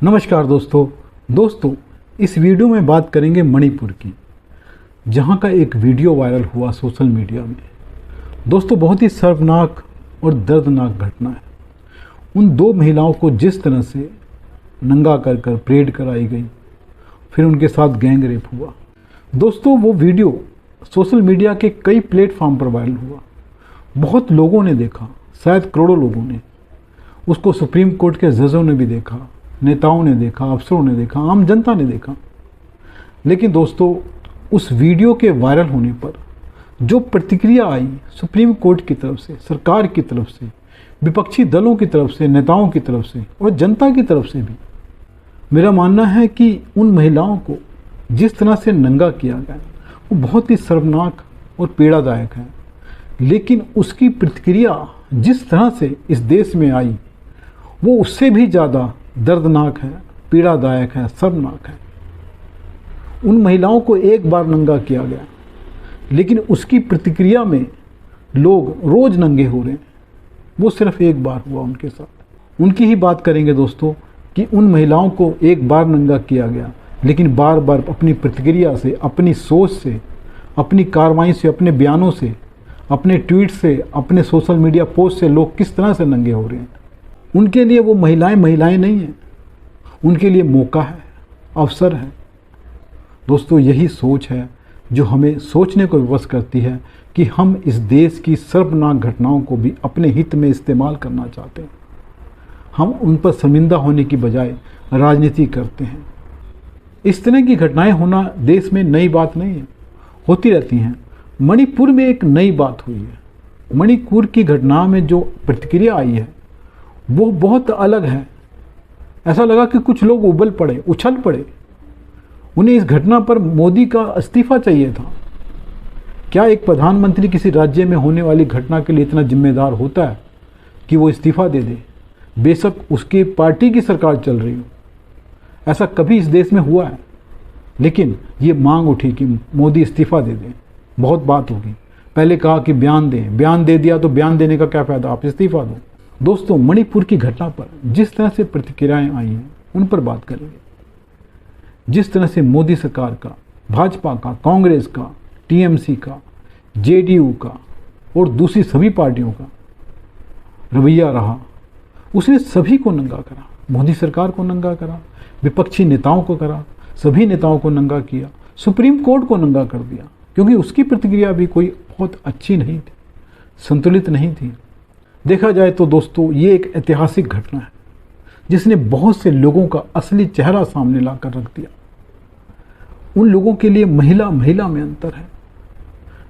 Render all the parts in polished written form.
नमस्कार दोस्तों इस वीडियो में बात करेंगे मणिपुर की, जहां का एक वीडियो वायरल हुआ सोशल मीडिया में। दोस्तों, बहुत ही शर्मनाक और दर्दनाक घटना है। उन दो महिलाओं को जिस तरह से नंगा कर परेड कराई गई, फिर उनके साथ गैंग रेप हुआ। दोस्तों, वो वीडियो सोशल मीडिया के कई प्लेटफॉर्म पर वायरल हुआ। बहुत लोगों ने देखा, शायद करोड़ों लोगों ने उसको। सुप्रीम कोर्ट के जजों ने भी देखा, नेताओं ने देखा, अफसरों ने देखा, आम जनता ने देखा। लेकिन दोस्तों, उस वीडियो के वायरल होने पर जो प्रतिक्रिया आई सुप्रीम कोर्ट की तरफ से, सरकार की तरफ से, विपक्षी दलों की तरफ से, नेताओं की तरफ से और जनता की तरफ से भी, मेरा मानना है कि उन महिलाओं को जिस तरह से नंगा किया गया वो बहुत ही शर्मनाक और पीड़ादायक है। लेकिन उसकी प्रतिक्रिया जिस तरह से इस देश में आई वो उससे भी ज़्यादा दर्दनाक है, पीड़ादायक है, शर्मनाक है। उन महिलाओं को एक बार नंगा किया गया, लेकिन उसकी प्रतिक्रिया में लोग रोज नंगे हो रहे हैं। वो सिर्फ एक बार हुआ उनके साथ। उनकी ही बात करेंगे दोस्तों कि उन महिलाओं को एक बार नंगा किया गया, लेकिन बार बार अपनी प्रतिक्रिया से, अपनी सोच से, अपनी कार्रवाई से, अपने बयानों से, अपने ट्वीट से, अपने सोशल मीडिया पोस्ट से लोग किस तरह से नंगे हो रहे हैं। उनके लिए वो महिलाएं नहीं हैं, उनके लिए मौका है, अवसर है। दोस्तों, यही सोच है जो हमें सोचने को विवश करती है कि हम इस देश की शर्मनाक घटनाओं को भी अपने हित में इस्तेमाल करना चाहते हैं। हम उन पर शर्मिंदा होने की बजाय राजनीति करते हैं। इस तरह की घटनाएं होना देश में नई बात नहीं है, होती रहती हैं। मणिपुर में एक नई बात हुई है। मणिपुर की घटना में जो प्रतिक्रिया आई है वो बहुत अलग है। ऐसा लगा कि कुछ लोग उबल पड़े, उछल पड़े। उन्हें इस घटना पर मोदी का इस्तीफा चाहिए था। क्या एक प्रधानमंत्री किसी राज्य में होने वाली घटना के लिए इतना जिम्मेदार होता है कि वो इस्तीफा दे दे, बेशक उसकी पार्टी की सरकार चल रही हो? ऐसा कभी इस देश में हुआ है? लेकिन ये मांग उठी कि मोदी इस्तीफा दे दें। बहुत बात होगी। पहले कहा कि बयान दें, बयान दे दिया तो बयान देने का क्या फ़ायदा, आप इस्तीफा दो। दोस्तों, मणिपुर की घटना पर जिस तरह से प्रतिक्रियाएं आई हैं उन पर बात करेंगे। जिस तरह से मोदी सरकार का, भाजपा का, कांग्रेस का, टीएमसी का, जेडीयू का और दूसरी सभी पार्टियों का रवैया रहा, उसने सभी को नंगा करा। मोदी सरकार को नंगा करा, विपक्षी नेताओं को करा, सभी नेताओं को नंगा किया, सुप्रीम कोर्ट को नंगा कर दिया, क्योंकि उसकी प्रतिक्रिया भी कोई बहुत अच्छी नहीं थी, संतुलित नहीं थी। देखा जाए तो दोस्तों, ये एक ऐतिहासिक घटना है जिसने बहुत से लोगों का असली चेहरा सामने लाकर रख दिया। उन लोगों के लिए महिला में अंतर है।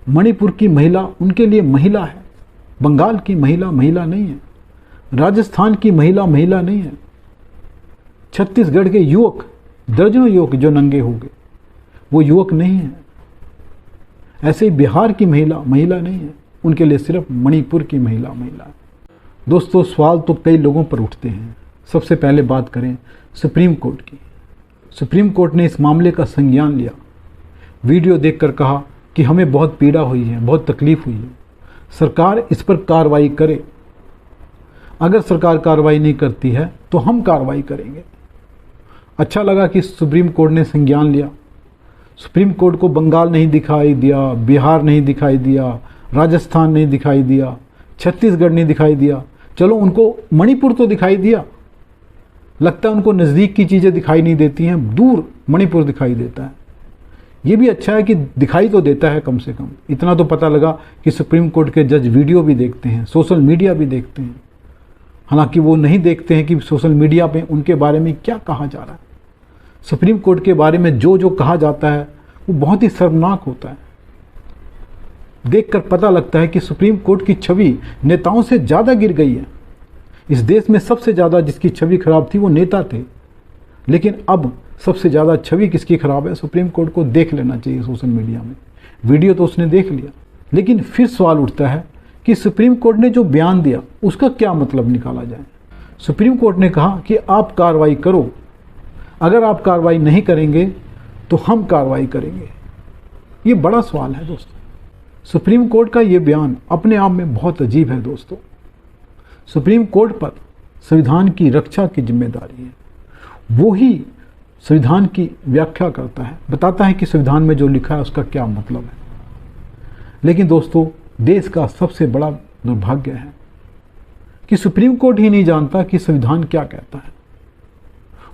मणिपुर की महिला उनके लिए महिला है, बंगाल की महिला नहीं है, राजस्थान की महिला नहीं है, छत्तीसगढ़ के युवक, दर्जनों युवक जो नंगे हो गए वो युवक नहीं है। ऐसे ही बिहार की महिला नहीं है, उनके लिए सिर्फ मणिपुर की महिला है। दोस्तों, सवाल तो कई लोगों पर उठते हैं। सबसे पहले बात करें सुप्रीम कोर्ट की। सुप्रीम कोर्ट ने इस मामले का संज्ञान लिया। वीडियो देखकर कहा कि हमें बहुत पीड़ा हुई है, बहुत तकलीफ हुई है, सरकार इस पर कार्रवाई करे। अगर सरकार कार्रवाई नहीं करती है तो हम कार्रवाई करेंगे। अच्छा लगा कि सुप्रीम कोर्ट ने संज्ञान लिया। सुप्रीम कोर्ट को बंगाल नहीं दिखाई दिया, बिहार नहीं दिखाई दिया, राजस्थान नहीं दिखाई दिया, छत्तीसगढ़ नहीं दिखाई दिया, चलो उनको मणिपुर तो दिखाई दिया। लगता है उनको नज़दीक की चीज़ें दिखाई नहीं देती हैं, दूर मणिपुर दिखाई देता है। ये भी अच्छा है कि दिखाई तो देता है, कम से कम इतना तो पता लगा कि सुप्रीम कोर्ट के जज वीडियो भी देखते हैं, सोशल मीडिया भी देखते हैं। हालांकि वो नहीं देखते हैं कि सोशल मीडिया पे उनके बारे में क्या कहा जा रहा है। सुप्रीम कोर्ट के बारे में जो कहा जाता है वो बहुत ही शर्मनाक होता है। देखकर पता लगता है कि सुप्रीम कोर्ट की छवि नेताओं से ज़्यादा गिर गई है। इस देश में सबसे ज़्यादा जिसकी छवि खराब थी वो नेता थे, लेकिन अब सबसे ज़्यादा छवि किसकी खराब है? सुप्रीम कोर्ट को देख लेना चाहिए सोशल मीडिया में। वीडियो तो उसने देख लिया, लेकिन फिर सवाल उठता है कि सुप्रीम कोर्ट ने जो बयान दिया उसका क्या मतलब निकाला जाए। सुप्रीम कोर्ट ने कहा कि आप कार्रवाई करो, अगर आप कार्रवाई नहीं करेंगे तो हम कार्रवाई करेंगे। ये बड़ा सवाल है दोस्तों। सुप्रीम कोर्ट का ये बयान अपने आप में बहुत अजीब है दोस्तों। सुप्रीम कोर्ट पर संविधान की रक्षा की जिम्मेदारी है। वो ही संविधान की व्याख्या करता है, बताता है कि संविधान में जो लिखा है उसका क्या मतलब है। लेकिन दोस्तों, देश का सबसे बड़ा दुर्भाग्य है कि सुप्रीम कोर्ट ही नहीं जानता कि संविधान क्या कहता है।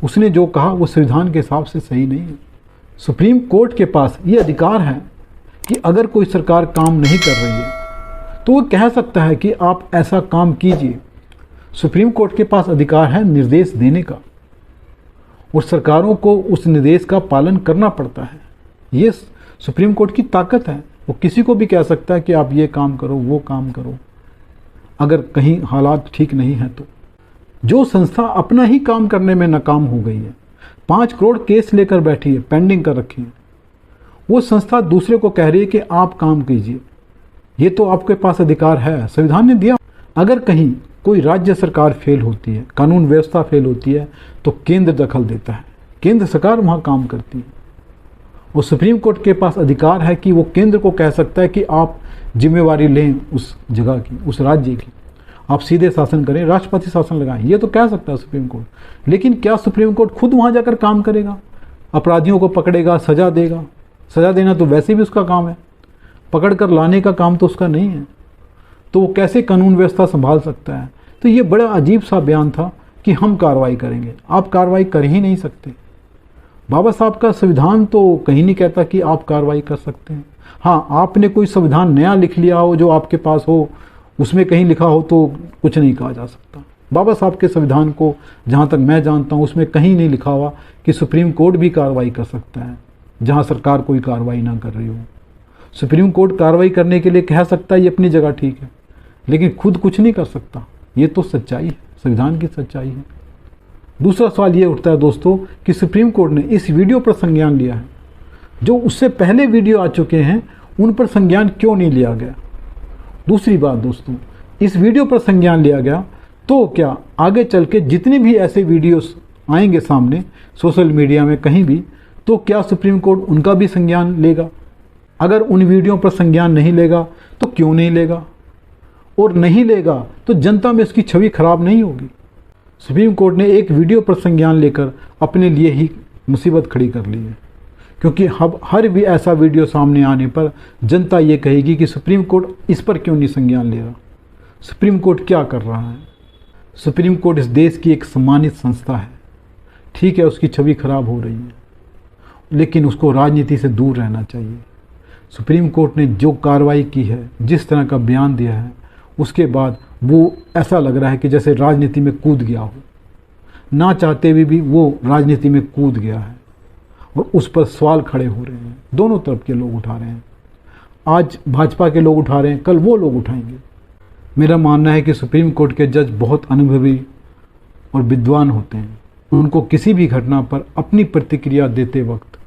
उसने जो कहा वो संविधान के हिसाब से सही नहीं है। सुप्रीम कोर्ट के पास ये अधिकार है कि अगर कोई सरकार काम नहीं कर रही है तो वो कह सकता है कि आप ऐसा काम कीजिए। सुप्रीम कोर्ट के पास अधिकार है निर्देश देने का, और सरकारों को उस निर्देश का पालन करना पड़ता है। ये सुप्रीम कोर्ट की ताकत है। वो किसी को भी कह सकता है कि आप ये काम करो, वो काम करो, अगर कहीं हालात ठीक नहीं हैं तो। जो संस्था अपना ही काम करने में नाकाम हो गई है, 5 करोड़ केस लेकर बैठी है, पेंडिंग कर रखी है, वो संस्था दूसरे को कह रही है कि आप काम कीजिए। ये तो आपके पास अधिकार है, संविधान ने दिया। अगर कहीं कोई राज्य सरकार फेल होती है, कानून व्यवस्था फेल होती है, तो केंद्र दखल देता है, केंद्र सरकार वहाँ काम करती है। और सुप्रीम कोर्ट के पास अधिकार है कि वो केंद्र को कह सकता है कि आप जिम्मेवारी लें उस जगह की, उस राज्य की, आप सीधे शासन करें, राष्ट्रपति शासन लगाएं। ये तो कह सकता है सुप्रीम कोर्ट। लेकिन क्या सुप्रीम कोर्ट खुद वहाँ जाकर काम करेगा? अपराधियों को पकड़ेगा, सजा देगा? सजा देना तो वैसे भी उसका काम है, पकड़ कर लाने का काम तो उसका नहीं है। तो वो कैसे कानून व्यवस्था संभाल सकता है? तो ये बड़ा अजीब सा बयान था कि हम कार्रवाई करेंगे। आप कार्रवाई कर ही नहीं सकते। बाबा साहब का संविधान तो कहीं नहीं कहता कि आप कार्रवाई कर सकते हैं। हाँ, आपने कोई संविधान नया लिख लिया हो जो आपके पास हो, उसमें कहीं लिखा हो तो कुछ नहीं कहा जा सकता। बाबा साहब के संविधान को जहाँ तक मैं जानता हूँ उसमें कहीं नहीं लिखा हुआ कि सुप्रीम कोर्ट भी कार्रवाई कर सकता है जहाँ सरकार कोई कार्रवाई ना कर रही हो। सुप्रीम कोर्ट कार्रवाई करने के लिए कह सकता है ये अपनी जगह ठीक है, लेकिन खुद कुछ नहीं कर सकता। ये तो सच्चाई है, संविधान की सच्चाई है। दूसरा सवाल ये उठता है दोस्तों कि सुप्रीम कोर्ट ने इस वीडियो पर संज्ञान लिया है, जो उससे पहले वीडियो आ चुके हैं उन पर संज्ञान क्यों नहीं लिया गया? दूसरी बात दोस्तों, इस वीडियो पर संज्ञान लिया गया तो क्या आगे चल के जितने भी ऐसे वीडियोस आएंगे सामने सोशल मीडिया में कहीं भी, तो क्या सुप्रीम कोर्ट उनका भी संज्ञान लेगा? अगर उन वीडियो पर संज्ञान नहीं लेगा तो क्यों नहीं लेगा? और नहीं लेगा तो जनता में उसकी छवि खराब नहीं होगी? सुप्रीम कोर्ट ने एक वीडियो पर संज्ञान लेकर अपने लिए ही मुसीबत खड़ी कर ली है, क्योंकि अब हर भी ऐसा वीडियो सामने आने पर जनता ये कहेगी कि सुप्रीम कोर्ट इस पर क्यों नहीं संज्ञान ले रहा, सुप्रीम कोर्ट क्या कर रहा है। सुप्रीम कोर्ट इस देश की एक सम्मानित संस्था है, ठीक है उसकी छवि खराब हो रही है, लेकिन उसको राजनीति से दूर रहना चाहिए। सुप्रीम कोर्ट ने जो कार्रवाई की है, जिस तरह का बयान दिया है, उसके बाद वो ऐसा लग रहा है कि जैसे राजनीति में कूद गया हो, ना चाहते हुए भी वो राजनीति में कूद गया है और उस पर सवाल खड़े हो रहे हैं। दोनों तरफ के लोग उठा रहे हैं। आज भाजपा के लोग उठा रहे हैं, कल वो लोग उठाएंगे। मेरा मानना है कि सुप्रीम कोर्ट के जज बहुत अनुभवी और विद्वान होते हैं। उनको किसी भी घटना पर अपनी प्रतिक्रिया देते वक्त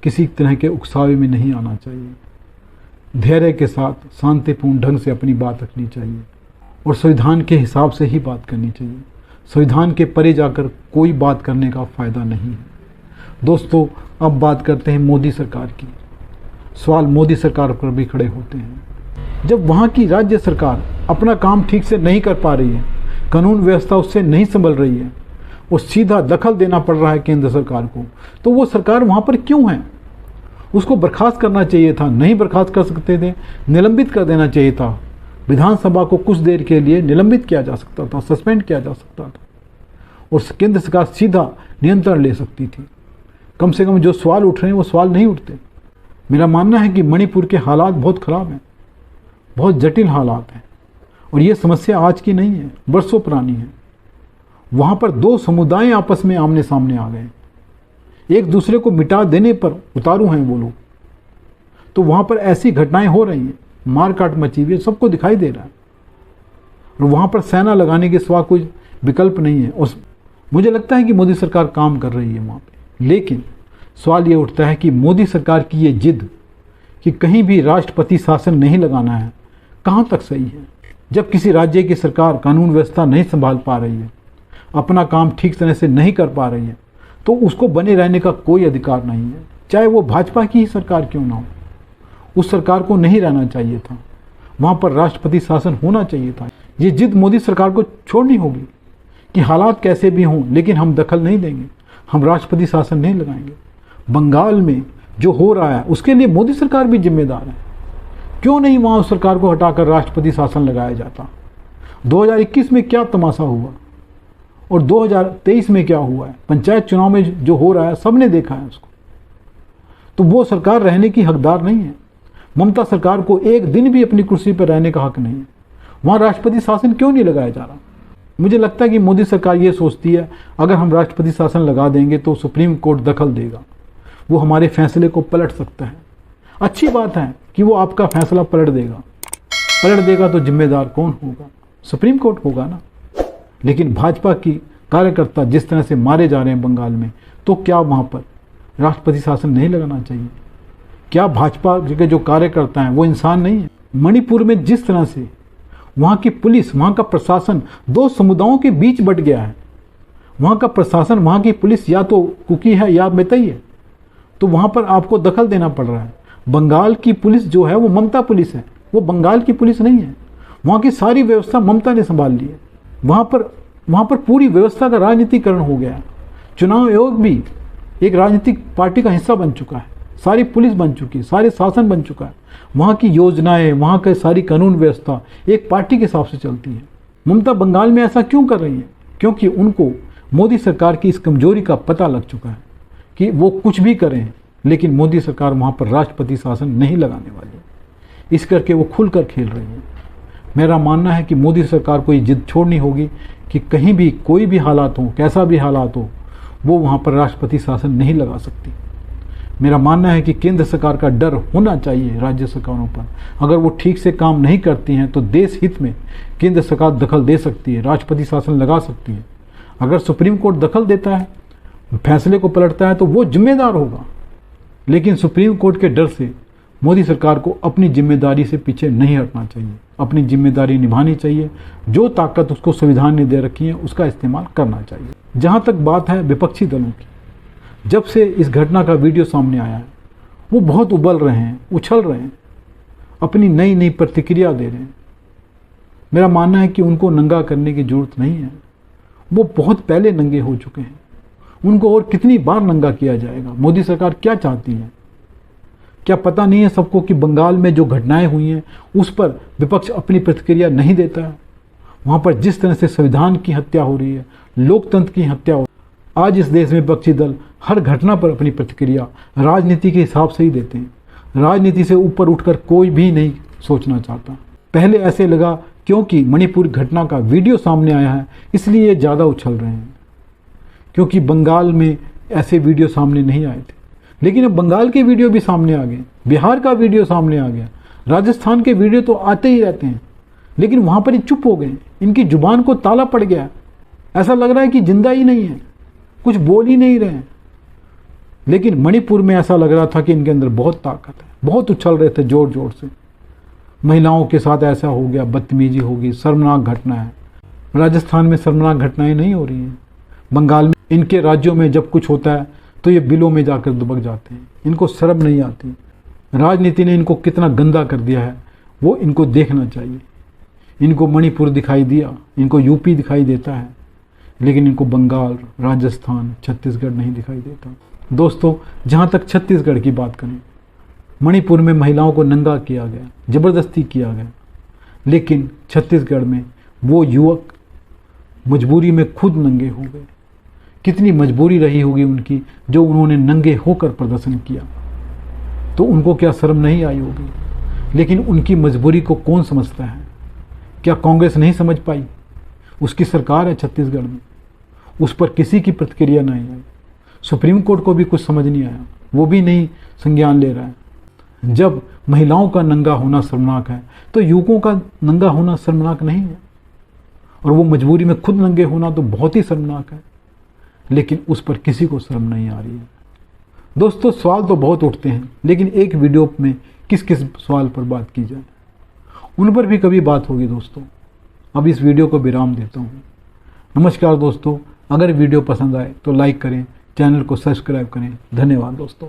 किसी तरह के उकसावे में नहीं आना चाहिए। धैर्य के साथ शांतिपूर्ण ढंग से अपनी बात रखनी चाहिए और संविधान के हिसाब से ही बात करनी चाहिए। संविधान के परे जाकर कोई बात करने का फ़ायदा नहीं है। दोस्तों, अब बात करते हैं मोदी सरकार की। सवाल मोदी सरकार पर भी खड़े होते हैं। जब वहाँ की राज्य सरकार अपना काम ठीक से नहीं कर पा रही है, कानून व्यवस्था उससे नहीं संभल रही है और सीधा दखल देना पड़ रहा है केंद्र सरकार को, तो वो सरकार वहाँ पर क्यों है? उसको बर्खास्त करना चाहिए था, नहीं बर्खास्त कर सकते थे, निलंबित कर देना चाहिए था। विधानसभा को कुछ देर के लिए निलंबित किया जा सकता था, सस्पेंड किया जा सकता था और केंद्र सरकार सीधा नियंत्रण ले सकती थी। कम से कम जो सवाल उठ रहे हैं वो सवाल नहीं उठते। मेरा मानना है कि मणिपुर के हालात बहुत ख़राब हैं, बहुत जटिल हालात हैं और ये समस्या आज की नहीं है, बरसों पुरानी है। वहाँ पर 2 समुदाय आपस में आमने सामने आ गए, एक दूसरे को मिटा देने पर उतारू हैं वो लोग। तो वहाँ पर ऐसी घटनाएं हो रही हैं, मारकाट मची हुई है, सबको दिखाई दे रहा है और वहाँ पर सेना लगाने के सिवा कोई विकल्प नहीं है। और मुझे लगता है कि मोदी सरकार काम कर रही है वहाँ पे। लेकिन सवाल ये उठता है कि मोदी सरकार की ये जिद कि कहीं भी राष्ट्रपति शासन नहीं लगाना है, कहाँ तक सही है? जब किसी राज्य की सरकार कानून व्यवस्था नहीं संभाल पा रही है, अपना काम ठीक तरह से नहीं कर पा रही है, तो उसको बने रहने का कोई अधिकार नहीं है, चाहे वो भाजपा की ही सरकार क्यों ना हो। उस सरकार को नहीं रहना चाहिए था, वहाँ पर राष्ट्रपति शासन होना चाहिए था। ये जिद मोदी सरकार को छोड़नी होगी कि हालात कैसे भी हों, लेकिन हम दखल नहीं देंगे, हम राष्ट्रपति शासन नहीं लगाएंगे। बंगाल में जो हो रहा है उसके लिए मोदी सरकार भी जिम्मेदार है। क्यों नहीं वहाँ उस सरकार को हटाकर राष्ट्रपति शासन लगाया जाता? 2021 में क्या तमाशा हुआ और 2023 में क्या हुआ है, पंचायत चुनाव में जो हो रहा है सबने देखा है उसको। तो वो सरकार रहने की हकदार नहीं है। ममता सरकार को एक दिन भी अपनी कुर्सी पर रहने का हक नहीं है। वहाँ राष्ट्रपति शासन क्यों नहीं लगाया जा रहा? मुझे लगता है कि मोदी सरकार ये सोचती है अगर हम राष्ट्रपति शासन लगा देंगे तो सुप्रीम कोर्ट दखल देगा, वो हमारे फैसले को पलट सकता है। अच्छी बात है कि वो आपका फैसला पलट देगा तो जिम्मेदार कौन होगा? सुप्रीम कोर्ट होगा ना। लेकिन भाजपा की कार्यकर्ता जिस तरह से मारे जा रहे हैं बंगाल में, तो क्या वहाँ पर राष्ट्रपति शासन नहीं लगाना चाहिए? क्या भाजपा के जो कार्यकर्ता हैं वो इंसान नहीं है? मणिपुर में जिस तरह से वहाँ की पुलिस, वहाँ का प्रशासन दो समुदायों के बीच बट गया है। वहाँ का प्रशासन, वहाँ की पुलिस या तो कुकी है या मैतई है, तो वहाँ पर आपको दखल देना पड़ रहा है। बंगाल की पुलिस जो है वो ममता पुलिस है, वो बंगाल की पुलिस नहीं है। वहाँ की सारी व्यवस्था ममता ने संभाल ली है। वहाँ पर पूरी व्यवस्था का राजनीतिकरण हो गया है। चुनाव आयोग भी एक राजनीतिक पार्टी का हिस्सा बन चुका है। सारी पुलिस बन चुकी है, सारे शासन बन चुका है। वहाँ की योजनाएं, वहाँ की सारी कानून व्यवस्था एक पार्टी के हिसाब से चलती है। ममता बंगाल में ऐसा क्यों कर रही है? क्योंकि उनको मोदी सरकार की इस कमजोरी का पता लग चुका है कि वो कुछ भी करें लेकिन मोदी सरकार वहाँ पर राष्ट्रपति शासन नहीं लगाने वाली। इस करके वो खुलकर खेल रही है। मेरा मानना है कि मोदी सरकार को ये जिद छोड़नी होगी कि कहीं भी कोई भी हालात हो, कैसा भी हालात हो, वो वहाँ पर राष्ट्रपति शासन नहीं लगा सकती। मेरा मानना है कि केंद्र सरकार का डर होना चाहिए राज्य सरकारों पर। अगर वो ठीक से काम नहीं करती हैं तो देश हित में केंद्र सरकार दखल दे सकती है, राष्ट्रपति शासन लगा सकती है। अगर सुप्रीम कोर्ट दखल देता है, फैसले को पलटता है, तो वो जिम्मेदार होगा। लेकिन सुप्रीम कोर्ट के डर से मोदी सरकार को अपनी जिम्मेदारी से पीछे नहीं हटना चाहिए, अपनी जिम्मेदारी निभानी चाहिए। जो ताकत उसको संविधान ने दे रखी है उसका इस्तेमाल करना चाहिए। जहाँ तक बात है विपक्षी दलों की, जब से इस घटना का वीडियो सामने आया है वो बहुत उबल रहे हैं, उछल रहे हैं, अपनी नई नई प्रतिक्रिया दे रहे हैं। मेरा मानना है कि उनको नंगा करने की ज़रूरत नहीं है। वो बहुत पहले नंगे हो चुके हैं, उनको और कितनी बार नंगा किया जाएगा? मोदी सरकार क्या चाहती है? क्या पता नहीं है सबको कि बंगाल में जो घटनाएं हुई हैं उस पर विपक्ष अपनी प्रतिक्रिया नहीं देता है? वहाँ पर जिस तरह से संविधान की हत्या हो रही है, लोकतंत्र की हत्या हो रही है, आज इस देश में विपक्षी दल हर घटना पर अपनी प्रतिक्रिया राजनीति के हिसाब से ही देते हैं। राजनीति से ऊपर उठकर कोई भी नहीं सोचना चाहता। पहले ऐसे लगा क्योंकि मणिपुर घटना का वीडियो सामने आया है इसलिए ये ज़्यादा उछल रहे हैं, क्योंकि बंगाल में ऐसे वीडियो सामने नहीं आए थे। लेकिन अब बंगाल के वीडियो भी सामने आ गए, बिहार का वीडियो सामने आ गया, राजस्थान के वीडियो तो आते ही रहते हैं। लेकिन वहाँ पर ही चुप हो गए, इनकी जुबान को ताला पड़ गया। ऐसा लग रहा है कि जिंदा ही नहीं है, कुछ बोल ही नहीं रहे हैं। लेकिन मणिपुर में ऐसा लग रहा था कि इनके अंदर बहुत ताकत है, बहुत उछल रहे थे जोर जोर से। महिलाओं के साथ ऐसा हो गया, बदतमीजी होगी, शर्मनाक घटना है। राजस्थान में शर्मनाक घटनाएं नहीं हो रही हैं। बंगाल में, इनके राज्यों में जब कुछ होता है तो ये बिलों में जाकर दुबक जाते हैं, इनको शर्म नहीं आती। राजनीति ने इनको कितना गंदा कर दिया है वो इनको देखना चाहिए। इनको मणिपुर दिखाई दिया, इनको यूपी दिखाई देता है, लेकिन इनको बंगाल, राजस्थान, छत्तीसगढ़ नहीं दिखाई देता। दोस्तों, जहाँ तक छत्तीसगढ़ की बात करें, मणिपुर में महिलाओं को नंगा किया गया, ज़बरदस्ती किया गया, लेकिन छत्तीसगढ़ में वो युवक मजबूरी में खुद नंगे हो गए। कितनी मजबूरी रही होगी उनकी जो उन्होंने नंगे होकर प्रदर्शन किया, तो उनको क्या शर्म नहीं आई होगी? लेकिन उनकी मजबूरी को कौन समझता है? क्या कांग्रेस नहीं समझ पाई? उसकी सरकार है छत्तीसगढ़ में, उस पर किसी की प्रतिक्रिया नहीं आई। सुप्रीम कोर्ट को भी कुछ समझ नहीं आया, वो भी नहीं संज्ञान ले रहा है। जब महिलाओं का नंगा होना शर्मनाक है तो युवकों का नंगा होना शर्मनाक नहीं है, और वो मजबूरी में खुद नंगे होना तो बहुत ही शर्मनाक है, लेकिन उस पर किसी को शर्म नहीं आ रही है। दोस्तों, सवाल तो बहुत उठते हैं, लेकिन एक वीडियो में किस किस सवाल पर बात की जाए, उन पर भी कभी बात होगी। दोस्तों, अब इस वीडियो को विराम देता हूँ। नमस्कार दोस्तों, अगर वीडियो पसंद आए तो लाइक करें, चैनल को सब्सक्राइब करें। धन्यवाद दोस्तों।